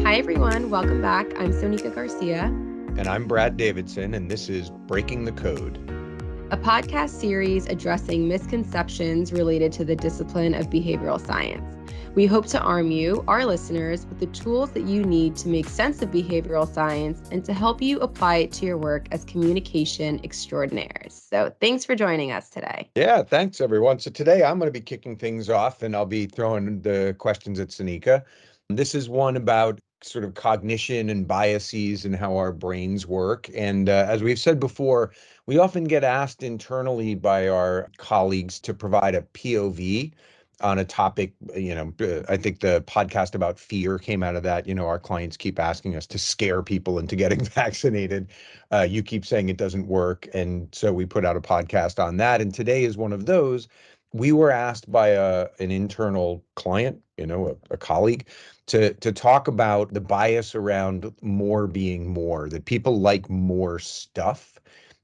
Hi, everyone. Welcome back. I'm Sonika Garcia, And I'm Brad Davidson, and this is Breaking the Code, a podcast series addressing misconceptions related to the discipline of behavioral science. We hope to arm you, our listeners, with the tools that you need to make sense of behavioral science and to help you apply it to your work as communication extraordinaires. So thanks for joining us today. Yeah, thanks, everyone. So today I'm going to be kicking things off, and I'll be throwing the questions at Sonika. This is one about sort of cognition and biases and how our brains work. And as we've said before, we often get asked internally by our colleagues to provide a POV on a topic. I think the podcast about fear came out of that. Our clients keep asking us to scare people into getting vaccinated. You keep saying it doesn't work. And so we put out a podcast on that. And today is one of those. We were asked by an internal client, a colleague, to talk about the bias around more being more, that people like more stuff,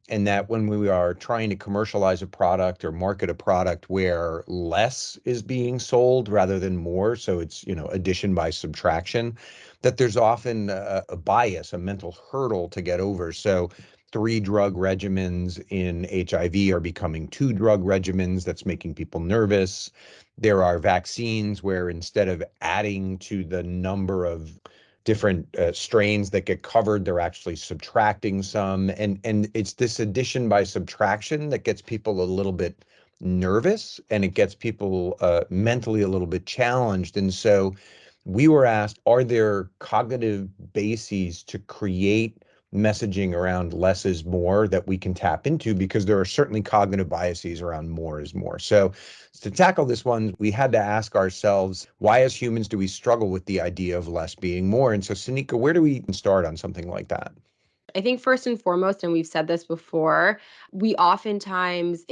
and that when we are trying to commercialize a product or market a product where less is being sold rather than more, so it's, addition by subtraction, that there's often a bias, a mental hurdle to get over. So 3 drug regimens in HIV are becoming 2 drug regimens. That's making people nervous. There are vaccines where instead of adding to the number of different strains that get covered, they're actually subtracting some. And it's this addition by subtraction that gets people a little bit nervous, and it gets people mentally a little bit challenged. And so we were asked, are there cognitive bases to create messaging around less is more that we can tap into? Because there are certainly cognitive biases around more is more. So to tackle this one, we had to ask ourselves, why as humans do we struggle with the idea of less being more? And so, Sonika, where do we start on something like that? I think first and foremost, and we've said this before, we oftentimes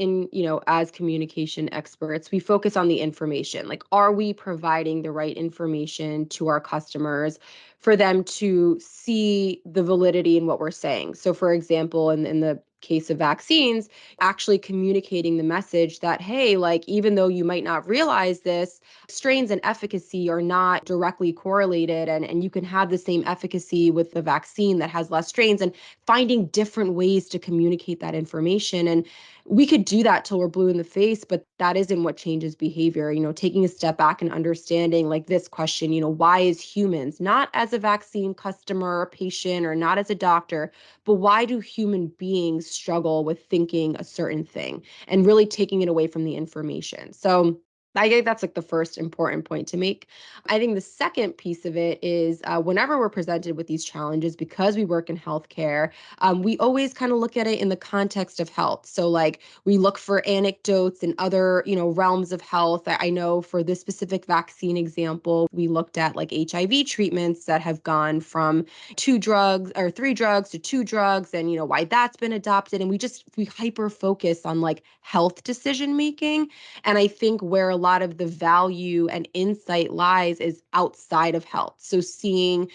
as communication experts, we focus on the information. Like, are we providing the right information to our customers for them to see the validity in what we're saying? So for example, in the case of vaccines, actually communicating the message that, hey, like, even though you might not realize this, strains and efficacy are not directly correlated, and you can have the same efficacy with the vaccine that has less strains, and finding different ways to communicate that information. And we could do that till we're blue in the face, but that isn't what changes behavior. Taking a step back and understanding, like, this question, why as humans, not as a vaccine customer or patient or not as a doctor, but why do human beings struggle with thinking a certain thing, and really taking it away from the information. So I think that's like the first important point to make. I think the second piece of it is whenever we're presented with these challenges, because we work in healthcare, we always kind of look at it in the context of health. So like we look for anecdotes in other, realms of health. I know for this specific vaccine example, we looked at like HIV treatments that have gone from 2 drugs or 3 drugs to 2 drugs, and why that's been adopted. And we hyper focus on like health decision making. And I think where a lot of the value and insight lies is outside of health. So seeing,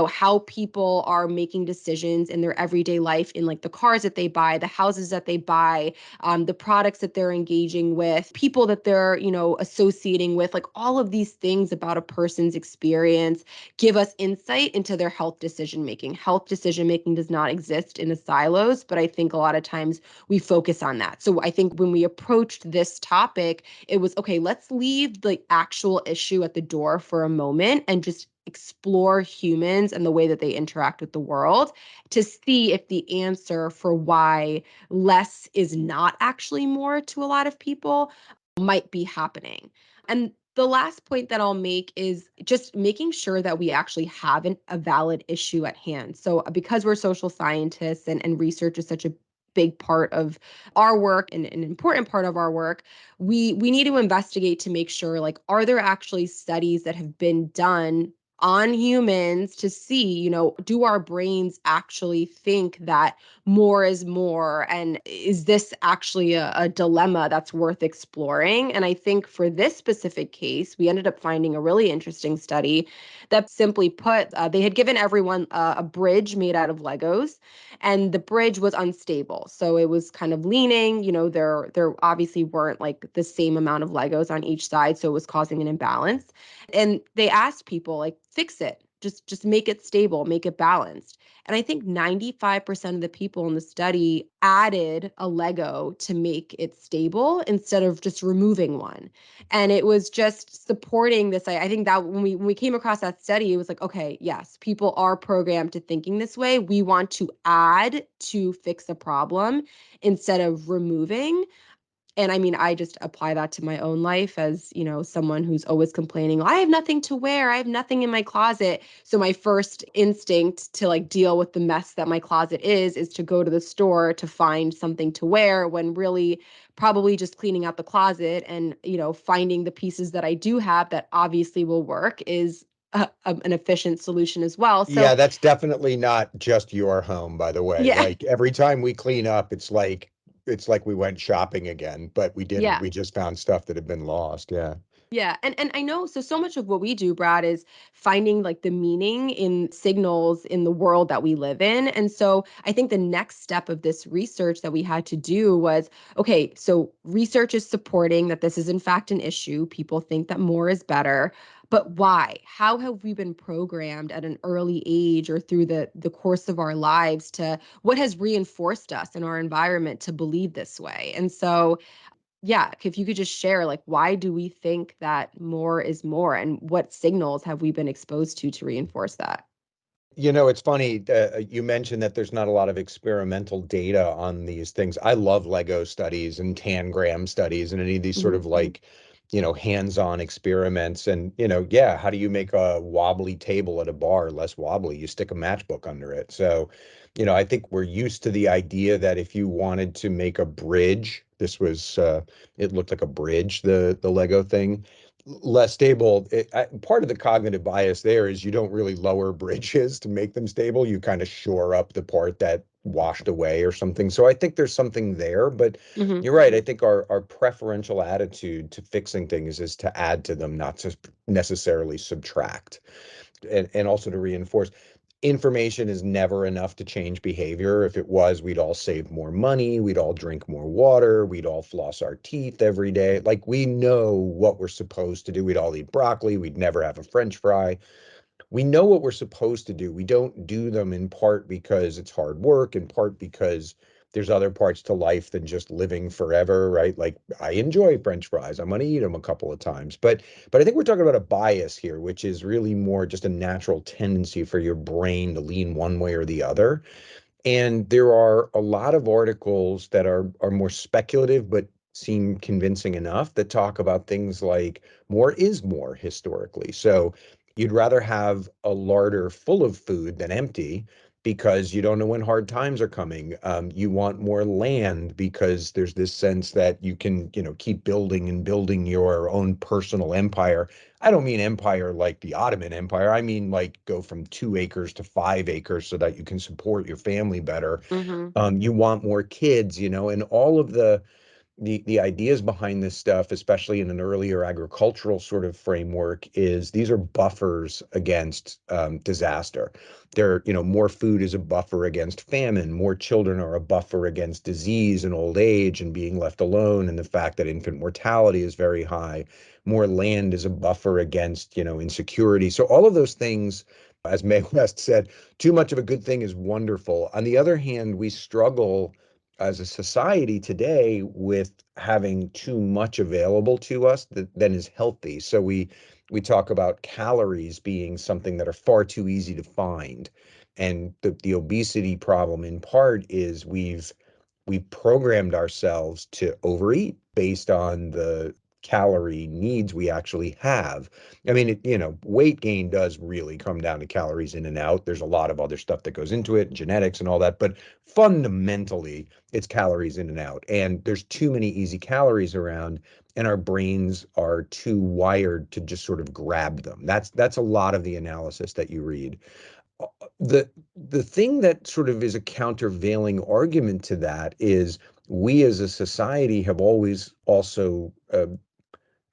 how people are making decisions in their everyday life, in like the cars that they buy, the houses that they buy, the products that they're engaging with, people that they're, associating with, like all of these things about a person's experience give us insight into their health decision making. Health decision making does not exist in the silos, but I think a lot of times we focus on that. So I think when we approached this topic, it was, okay, let's leave the actual issue at the door for a moment and just explore humans and the way that they interact with the world to see if the answer for why less is not actually more to a lot of people might be happening. And the last point that I'll make is just making sure that we actually have a valid issue at hand. So because we're social scientists, and research is such a big part of our work and an important part of our work, we need to investigate to make sure, like, are there actually studies that have been done on humans to see, do our brains actually think that more is more? And is this actually a dilemma that's worth exploring? And I think for this specific case, we ended up finding a really interesting study that simply put, they had given everyone a bridge made out of Legos, and the bridge was unstable. So it was kind of leaning, there obviously weren't like the same amount of Legos on each side. So it was causing an imbalance. And they asked people, like, fix it. just make it stable, make it balanced. And I think 95% of the people in the study added a Lego to make it stable instead of just removing one. And it was just supporting this. I think that when we came across that study, it was like, okay, yes, people are programmed to thinking this way. We want to add to fix a problem instead of removing. And I mean, I just apply that to my own life as, someone who's always complaining, I have nothing to wear. I have nothing in my closet. So my first instinct to like deal with the mess that my closet is to go to the store to find something to wear, when really probably just cleaning out the closet and, finding the pieces that I do have that obviously will work is an efficient solution as well. So Yeah, that's definitely not just your home, by the way. yeah, Like every time we clean up, it's like we went shopping again, but we didn't. yeah. We just found stuff that had been lost. Yeah. Yeah, and I know, so much of what we do, Brad, is finding like the meaning in signals in the world that we live in. And so I think the next step of this research that we had to do was, okay, so research is supporting that this is in fact an issue. People think that more is better. But why? How have we been programmed at an early age or through the course of our lives to what has reinforced us in our environment to believe this way? And so yeah, if you could just share, like, why do we think that more is more, and what signals have we been exposed to reinforce that? It's funny, you mentioned that there's not a lot of experimental data on these things. I love Lego studies and tangram studies and any of these sort Mhm. of like, hands-on experiments. And, yeah, how do you make a wobbly table at a bar less wobbly? You stick a matchbook under it. So, I think we're used to the idea that if you wanted to make a bridge, it looked like a bridge, the Lego thing less stable. Part of the cognitive bias there is you don't really lower bridges to make them stable. You kind of shore up the part that washed away or something. So I think there's something there, but Mhm. you're right. I think our preferential attitude to fixing things is to add to them, not to necessarily subtract. And also to reinforce information is never enough to change behavior. If it was, we'd all save more money, we'd all drink more water, we'd all floss our teeth every day. Like we know what we're supposed to do. We'd all eat broccoli, we'd never have a French fry. We know what we're supposed to do. We don't do them in part because it's hard work, in part because there's other parts to life than just living forever, right? Like I enjoy French fries. I'm going to eat them a couple of times. But I think we're talking about a bias here, which is really more just a natural tendency for your brain to lean one way or the other. And there are a lot of articles that are more speculative, but seem convincing enough that talk about things like more is more historically. So you'd rather have a larder full of food than empty because you don't know when hard times are coming. You want more land because there's this sense that you can, keep building and building your own personal empire. I don't mean empire like the Ottoman Empire. I mean like go from 2 acres to 5 acres so that you can support your family better. Mhm. You want more kids, and all of the ideas behind this stuff, especially in an earlier agricultural sort of framework, is these are buffers against disaster. More food is a buffer against famine. More children are a buffer against disease and old age and being left alone, and the fact that infant mortality is very high. More land is a buffer against, insecurity. So all of those things, as Mae West said, too much of a good thing is wonderful. On the other hand, we struggle as a society today with having too much available to us that then is healthy. So we talk about calories being something that are far too easy to find. And the obesity problem in part is we programmed ourselves to overeat based on the calorie needs we actually have. I mean, weight gain does really come down to calories in and out. There's a lot of other stuff that goes into it, genetics and all that, but fundamentally, it's calories in and out. And there's too many easy calories around, and our brains are too wired to just sort of grab them. That's a lot of the analysis that you read. The thing that sort of is a countervailing argument to that is we as a society have always also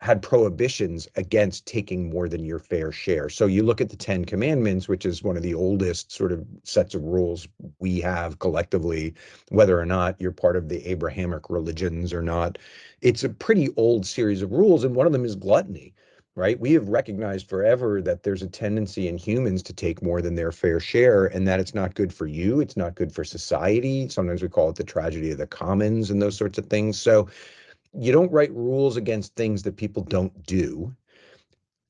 had prohibitions against taking more than your fair share. So you look at the Ten Commandments, which is one of the oldest sort of sets of rules we have collectively, whether or not you're part of the Abrahamic religions or not. It's a pretty old series of rules, and one of them is gluttony. right? We have recognized forever that there's a tendency in humans to take more than their fair share, and that it's not good for you. It's not good for society. Sometimes we call it the tragedy of the commons and those sorts of things. So you don't write rules against things that people don't do.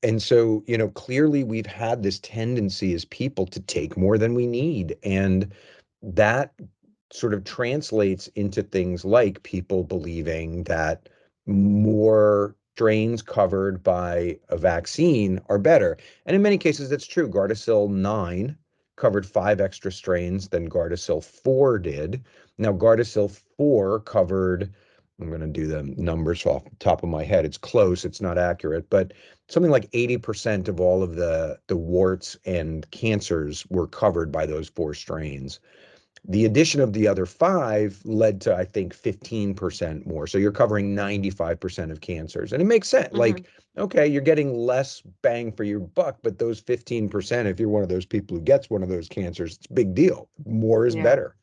And so, clearly we've had this tendency as people to take more than we need. And that sort of translates into things like people believing that more strains covered by a vaccine are better. And in many cases, that's true. Gardasil 9 covered 5 extra strains than Gardasil 4 did. Now, Gardasil 4 covered, I'm going to do the numbers off the top of my head. It's close, it's not accurate, but something like 80% of all of the warts and cancers were covered by those 4 strains. The addition of the other 5 led to, I think, 15% more. So you're covering 95% of cancers. And it makes sense. Hmm. Like, okay, you're getting less bang for your buck, but those 15%, if you're one of those people who gets one of those cancers, it's a big deal. More is Yeah. better.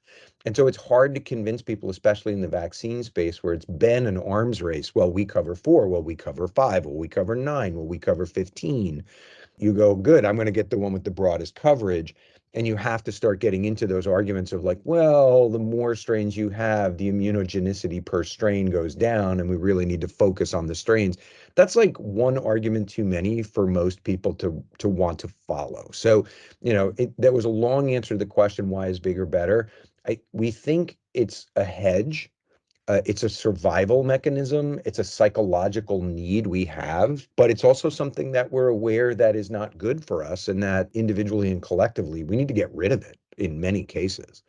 And so it's hard to convince people, especially in the vaccine space, where it's been an arms race. Well, we cover 4. Well, we cover 5. Well, we cover 9. Well, we cover 15. You go, good, I'm going to get the one with the broadest coverage. And you have to start getting into those arguments of like, well, the more strains you have, the immunogenicity per strain goes down, and we really need to focus on the strains. That's like one argument too many for most people to want to follow. So, that was a long answer to the question, why is bigger better? We think it's a hedge, it's a survival mechanism. It's a psychological need we have, but it's also something that we're aware that is not good for us, and that individually and collectively, we need to get rid of it in many cases.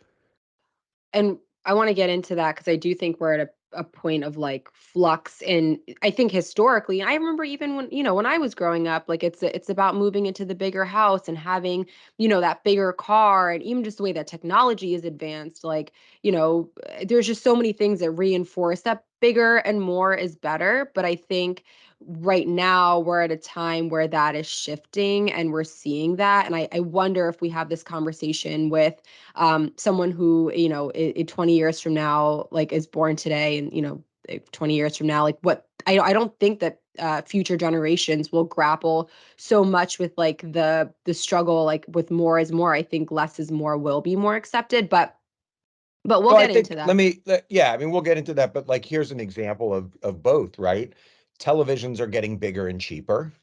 And I want to get into that because I do think we're at a point of like flux. And I think historically, I remember even when, when I was growing up, like it's about moving into the bigger house and having, that bigger car, and even just the way that technology is advanced. Like, there's just so many things that reinforce that bigger and more is better. But I think right now we're at a time where that is shifting and we're seeing that. And I wonder if we have this conversation with someone who, 20 years from now, like is born today, and, 20 years from now, like what I don't think that future generations will grapple so much with like the struggle, like with more is more. I think less is more will be more accepted, but we'll Well, I get into think that. yeah, I mean, we'll get into that, but like, here's an example of both, right? Televisions are getting bigger and cheaper,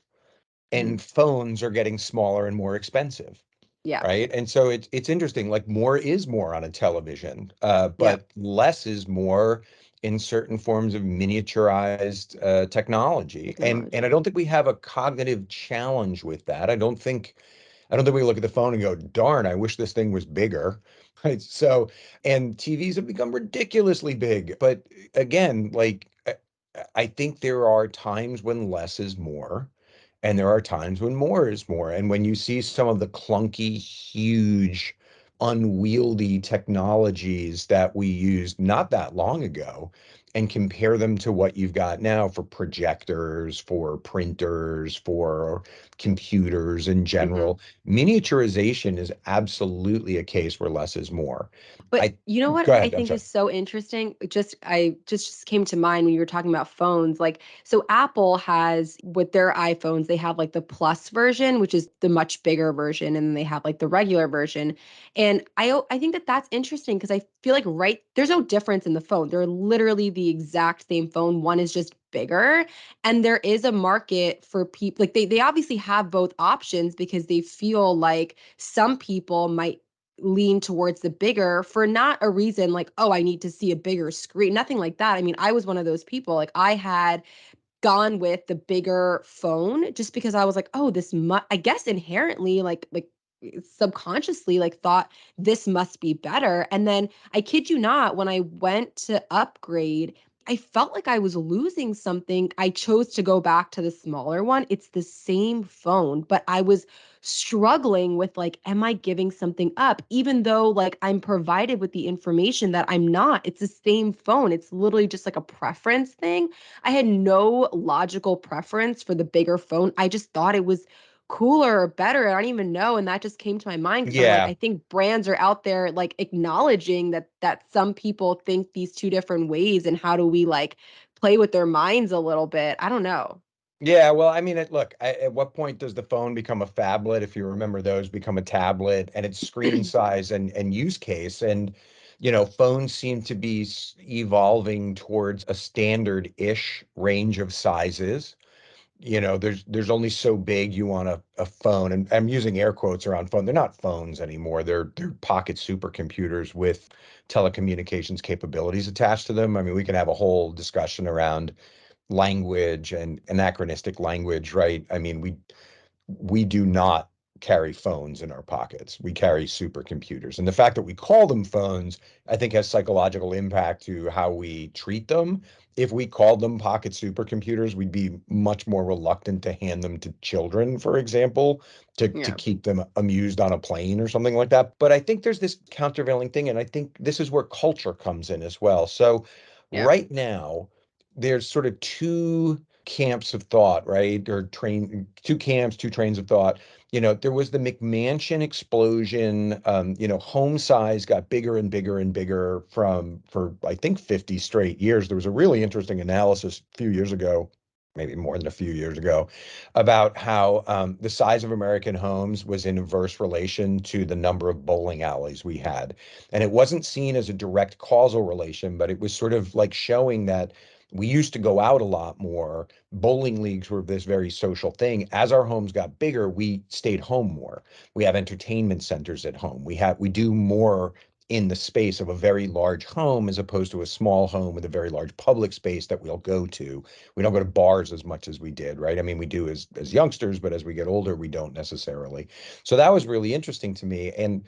Mhm. and phones are getting smaller and more expensive. Yeah. Right. And so it's interesting, like more is more on a television, Yep. but less is more in certain forms of miniaturized technology. And I Technology. don't think we have a cognitive challenge with that. I don't think we look at the phone and go, darn, I wish this thing was bigger. Right. So, and TVs have become ridiculously big. But again, like I think there are times when less is more, and there are times when more is more. And when you see some of the clunky, huge, unwieldy technologies that we used not that long ago, and compare them to what you've got now for projectors, for printers, for computers in Hmm. general, miniaturization is absolutely a case where less is more. But I you know what Go I ahead. I'm think sorry. is so interesting? I just came to mind when you were talking about phones. Like, so Apple has with their iPhones, they have like the Plus version, which is the much bigger version, and then they have like the regular version. And I think that that's interesting because I feel like there's no difference in the phone. They're literally the exact same phone. One is just bigger, and there is a market for people. Like they obviously have both options because they feel like some people might lean towards the bigger for not a reason like, oh, I need to see a bigger screen, nothing like that. I mean, I was one of those people. Like, I had gone with the bigger phone just because I was like, oh, I guess inherently, like subconsciously, like thought this must be better. And then I kid you not, when I went to upgrade, I felt like I was losing something. I chose to go back to the smaller one. It's the same phone, but I was struggling with like, am I giving something up? Even though like I'm provided with the information that I'm not. It's the same phone. It's literally just like a preference thing. I had no logical preference for the bigger phone. I just thought it was cooler or better. I don't even know. And that just came to my mind because I'm like, Yeah. I think brands are out there like acknowledging that some people think these two different ways, and how do we like play with their minds a little bit? I don't know. Yeah, well, I mean, look, at what point does the phone become a phablet, if you remember those, become a tablet, and its screen size and use case? And, phones seem to be evolving towards a standard-ish range of sizes. There's only so big you want a phone, and I'm using air quotes around phone. They're not phones anymore. They're pocket supercomputers with telecommunications capabilities attached to them. I mean, we can have a whole discussion around language and anachronistic language, right? I mean, we do not carry phones in our pockets. We carry supercomputers. And the fact that we call them phones, I think has psychological impact to how we treat them. If we called them pocket supercomputers, we'd be much more reluctant to hand them to children, for example, to Yeah. keep them amused on a plane or something like that. But I think there's this countervailing thing, and I think this is where culture comes in as well. So Yeah. right now, there's sort of two camps of thought, right? Or two camps, two trains of thought. There was the McMansion explosion. Home size got bigger and bigger and bigger for I think 50 straight years. There was a really interesting analysis a few years ago, maybe more than a few years ago, about how the size of American homes was in inverse relation to the number of bowling alleys we had. And it wasn't seen as a direct causal relation, but it was sort of like showing that we used to go out a lot more. Bowling leagues were this very social thing. As our homes got bigger, we stayed home more. We have entertainment centers at home. We do more in the space of a very large home as opposed to a small home with a very large public space that we'll go to. We don't go to bars as much as we did, right? I mean, we do as youngsters, but as we get older, we don't necessarily. So that was really interesting to me. And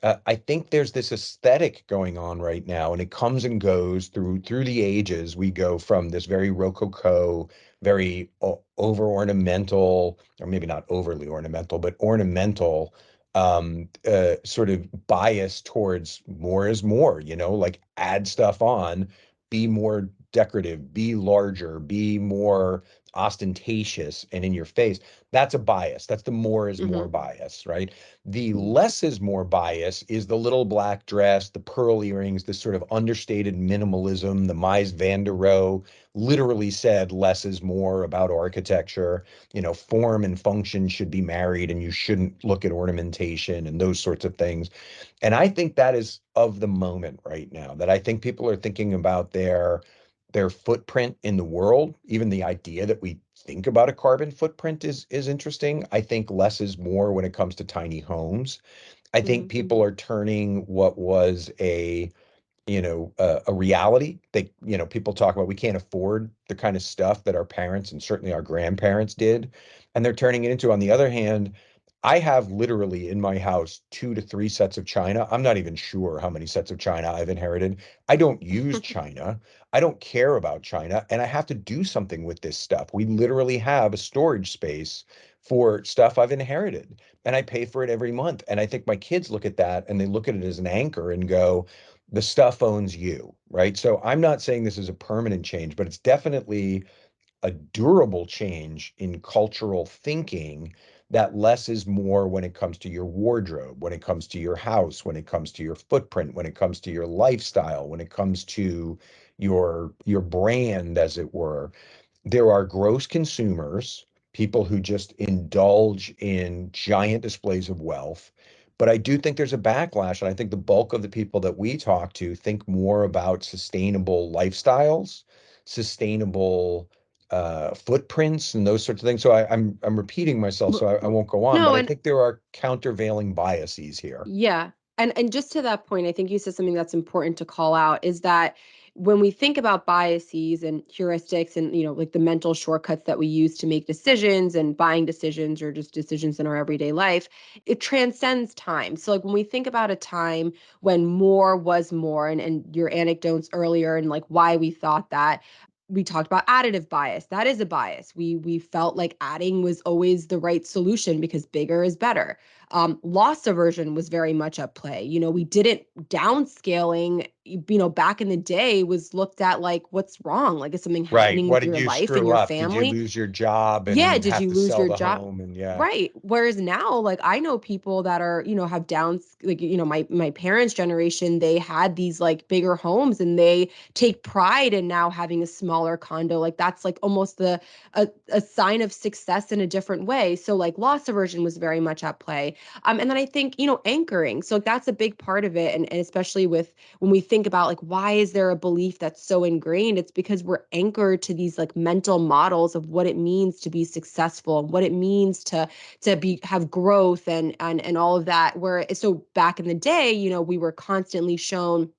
I think there's this aesthetic going on right now, and it comes and goes through the ages. We go from this very rococo, very over ornamental, or maybe not overly ornamental, but ornamental, sort of bias towards more is more. Like add stuff on, be more decorative, be larger, be more ostentatious and in your face. That's a bias. That's the more is more Hmm. bias, right? The less is more bias is the little black dress, the pearl earrings, this sort of understated minimalism. The Mies van der Rohe literally said less is more about architecture. Form and function should be married, and you shouldn't look at ornamentation and those sorts of things. And I think that is of the moment right now, that I think people are thinking about their footprint in the world. Even the idea that we think about a carbon footprint is interesting. I think less is more when it comes to tiny homes. I think Hmm. people are turning what was a reality. People talk about we can't afford the kind of stuff that our parents and certainly our grandparents did, and they're turning it into, on the other hand, I have literally in my house 2 to 3 sets of china. I'm not even sure how many sets of china I've inherited. I don't use china. I don't care about china, and I have to do something with this stuff. We literally have a storage space for stuff I've inherited, and I pay for it every month. And I think my kids look at that and they look at it as an anchor and go, the stuff owns you, right? So I'm not saying this is a permanent change, but it's definitely a durable change in cultural thinking, that less is more when it comes to your wardrobe, when it comes to your house, when it comes to your footprint, when it comes to your lifestyle, when it comes to your brand, as it were. There are gross consumers, people who just indulge in giant displays of wealth. But I do think there's a backlash. And I think the bulk of the people that we talk to think more about sustainable lifestyles, sustainable footprints, and those sorts of things. So I'm repeating myself, so I won't go on. But No, I and think there are countervailing biases here. yeah. And just to that point, I think you said something that's important to call out is that when we think about biases and heuristics and like the mental shortcuts that we use to make decisions and buying decisions or just decisions in our everyday life, it transcends time. So like when we think about a time when more was more and your anecdotes earlier and like why we thought that, we talked about additive bias. That is a bias. We felt like adding was always the right solution because bigger is better. Loss aversion was very much at play. We didn't downscaling back in the day was looked at like, what's wrong? Like, is something Right. happening What with did your you life and screw your up? Did you family? lose your job Yeah, and did have you to lose sell your the job? home? And yeah. Right. Whereas now, like I know people that are, have downs, like, my parents' generation, they had these like bigger homes and they take pride in now having a smaller condo. Like that's like almost a sign of success in a different way. So like loss aversion was very much at play. And then I think, anchoring. So like, that's a big part of it. And especially with when we think about like why is there a belief that's so ingrained, it's because we're anchored to these like mental models of what it means to be successful and what it means to be have growth and all of that. Where so back in the day, we were constantly shown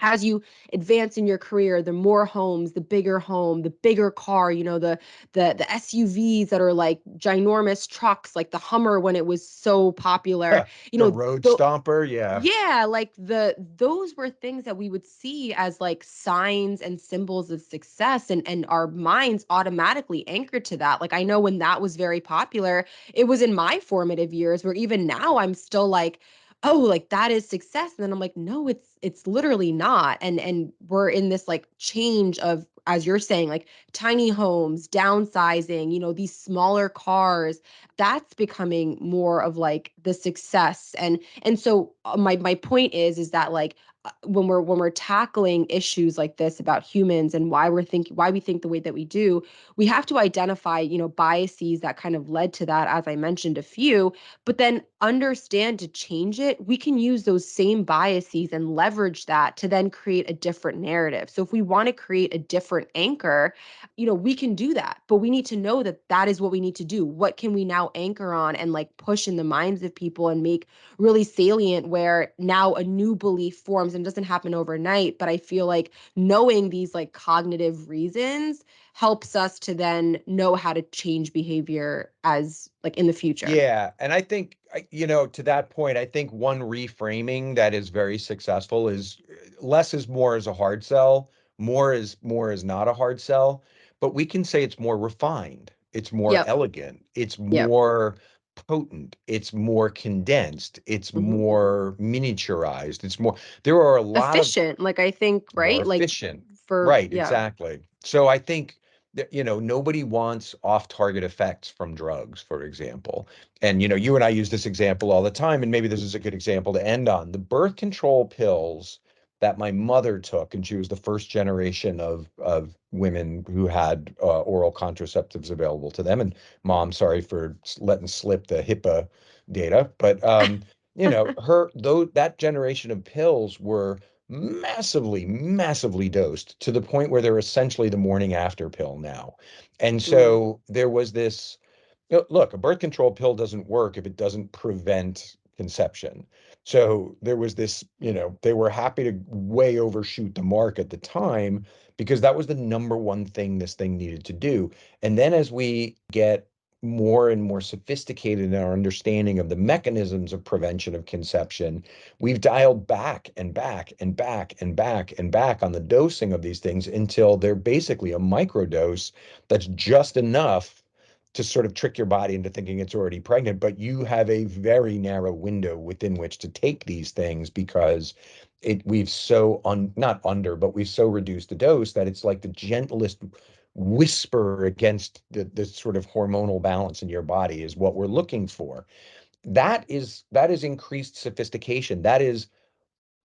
as you advance in your career, the more homes, the bigger home, the bigger car, the SUVs that are like ginormous trucks, like the Hummer when it was so popular, you The know, road the stomper. Yeah. yeah, like those were things that we would see as like signs and symbols of success, and our minds automatically anchored to that. Like I know when that was very popular, it was in my formative years where even now I'm still like, oh, like that is success. And then I'm like, no, it's literally not. And we're in this like change of, as you're saying, like tiny homes, downsizing, these smaller cars. That's becoming more of like the success. And so my point is that like when we're tackling issues like this about humans and why we think the way that we do, we have to identify biases that kind of led to that, as I mentioned a few, but then understand to change it. We can use those same biases and leverage that to then create a different narrative. So if we want to create a different anchor, we can do that, but we need to know that that is what we need to do. What can we now anchor on and like push in the minds of people and make really salient, where now a new belief forms and doesn't happen overnight. But I feel like knowing these like cognitive reasons helps us to then know how to change behavior as like in the future. Yeah, and I think to that point, I think one reframing that is very successful is less is more is a hard sell, more is not a hard sell, but we can say it's more refined, it's more Yep. elegant, it's Yep. more potent, it's more condensed, it's Hmm. more miniaturized, it's more, there are a lot of Efficient, like I think, more right? Like efficient. for Right, yeah. exactly. So I think that, nobody wants off-target effects from drugs, for example. And, you and I use this example all the time, and maybe this is a good example to end on. The birth control pills that my mother took, and she was the first generation of women who had oral contraceptives available to them. And mom, sorry for letting slip the HIPAA data, but her though that generation of pills were massively, massively dosed to the point where they're essentially the morning after pill now. And Mm. so there was this look, a birth control pill doesn't work if it doesn't prevent conception. So there was this, they were happy to way overshoot the mark at the time because that was the number one thing this thing needed to do. And then as we get more and more sophisticated in our understanding of the mechanisms of prevention of conception, we've dialed back and back and back and back and back on the dosing of these things until they're basically a microdose that's just enough to sort of trick your body into thinking it's already pregnant, but you have a very narrow window within which to take these things because we've so not under, but we've so reduced the dose that it's like the gentlest whisper against the sort of hormonal balance in your body is what we're looking for. That is increased sophistication.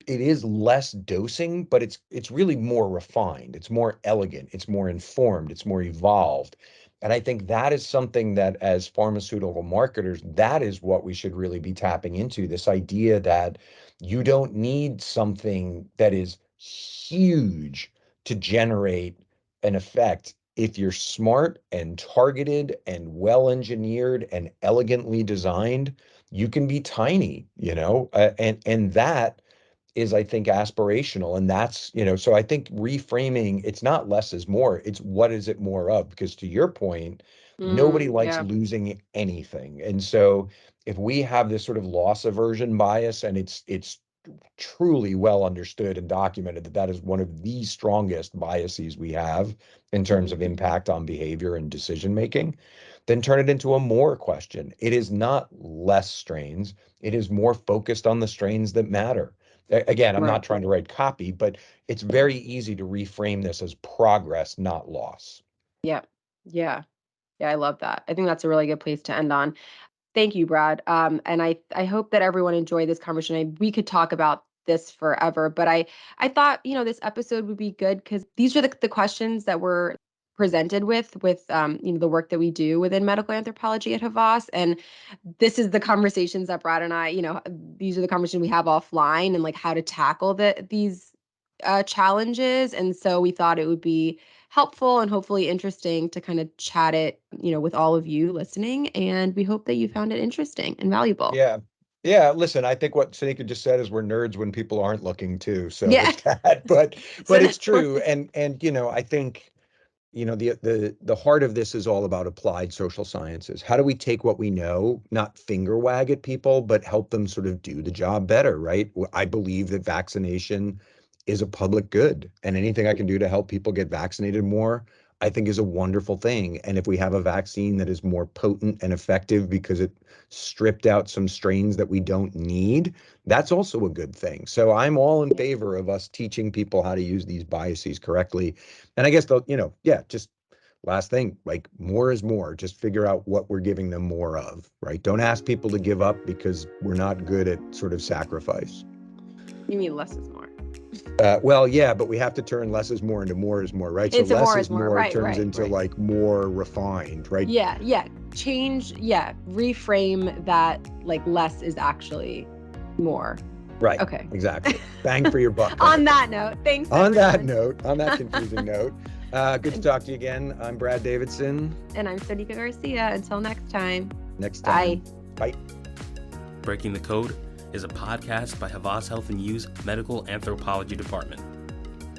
It is less dosing, but it's really more refined. It's more elegant. It's more informed. It's more evolved. And I think that is something that as pharmaceutical marketers, that is what we should really be tapping into, this idea that you don't need something that is huge to generate an effect. If you're smart and targeted and well engineered and elegantly designed, you can be tiny, and that is, I think, aspirational. And that's, so I think reframing, it's not less is more, it's what is it more of? Because to your point, nobody likes Yeah. losing anything. And so if we have this sort of loss aversion bias, and it's truly well understood and documented that that is one of the strongest biases we have in terms Hmm. of impact on behavior and decision making, then turn it into a more question. It is not less strains, it is more focused on the strains that matter. Again, I'm Right. not trying to write copy, but it's very easy to reframe this as progress, not loss. Yeah. Yeah. Yeah, I love that. I think that's a really good place to end on. Thank you, Brad. And I hope that everyone enjoyed this conversation. We could talk about this forever, but I thought, this episode would be good because these are the questions that we're presented with the work that we do within medical anthropology at Havas. And this is the conversations that Brad and I, these are the conversations we have offline and like how to tackle these challenges. And so we thought it would be helpful and hopefully interesting to kind of chat it, with all of you listening. And we hope that you found it interesting and valuable. Yeah. Yeah, listen, I think what Sanika just said is we're nerds when people aren't looking too. So Yeah. there's that. But So it's true. And I think the heart of this is all about applied social sciences. How do we take what we know, not finger wag at people, but help them sort of do the job better, right? I believe that vaccination is a public good, and anything I can do to help people get vaccinated more, I think is a wonderful thing. And if we have a vaccine that is more potent and effective because it stripped out some strains that we don't need, that's also a good thing. So I'm all in favor of us teaching people how to use these biases correctly. And I guess yeah, just last thing, like more is more. Just figure out what we're giving them more of, right? Don't ask people to give up because we're not good at sort of sacrifice. you mean less is more. Well, yeah, but we have to turn less is more, right? So It's a less more is is more. more Right, turns right, into right. like more refined, right? Yeah, yeah. Change, yeah. Reframe that like less is actually more. Right. Okay. Exactly. Bang for your buck kind On of thing. that note, thanks On that everyone. note, on that confusing note, good to talk to you again. I'm Brad Davidson. And I'm Sonika Garcia. Until next time. Next Bye. time. Bye. Breaking the Code is a podcast by Havas Health and U's Medical Anthropology Department.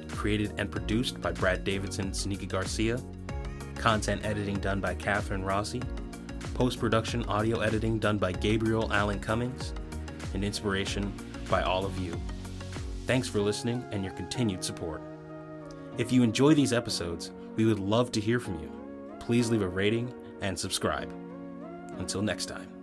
Created and produced by Brad Davidson, Sonika Garcia. Content editing done by Catherine Rossi. Post-production audio editing done by Gabriel Allen Cummings. And inspiration by all of you. Thanks for listening and your continued support. If you enjoy these episodes, we would love to hear from you. Please leave a rating and subscribe. Until next time.